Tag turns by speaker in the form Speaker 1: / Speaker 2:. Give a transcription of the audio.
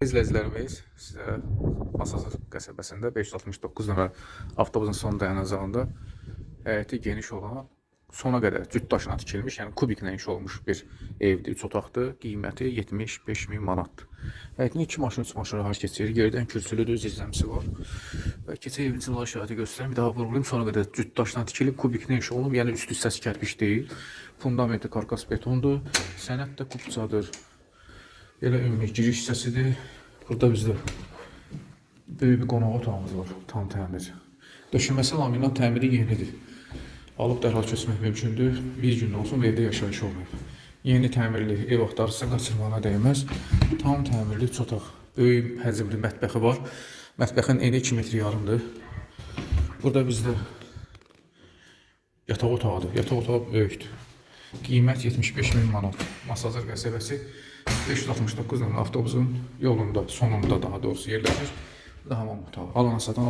Speaker 1: İzləyicilərimiz sizə Masazır qəsəbəsində 569 nömrə avtobusun son dayanacağında həyəti geniş olan, sona qədər cüt daşına tikilmiş, yəni kubiklə inşa olmuş bir evdir, 3 otaqdır. Qiyməti 75.000 manatdır. Həyətin 2 maşın, 3 maşın rahat keçir. Yerdən kürsülüdür, zirzəmisi var. Və keçək evin cıvılar şəhəti göstərəm. Bir daha vurgulayım, sona qədər cüt daşına tikilib, kubiklə inşa olunub. Yəni üst hissəsi kərpiç deyil. Fundamenti karkas betondur. Sənət də kubcadır. Belə ümumi giriş hissəsidir. Burada bizdə böyük bir qonaq otağımız var, tam təmir. Döşəməsi laminat təmiri yenidir. Alıb dərhal köçmək mümkündür. Bir gün olsun evdə yaşayış olmayıb. Yeni təmirli ev axtarırsa qaçırmana dəyməz. Tam təmirli 3 otaq. Böyük həcmli mətbəxi var. Mətbəxin eni 2 metr yarımdır. Burada bizdə yataq otağıdır. Yataq otağı böyükdür. Qiymət 75.000 manat. Masazır qəsəbəsi 569 nömrə avtobusun yolunda, sonunda daha doğrusu yerləşir. Hamam otağı. Alana satan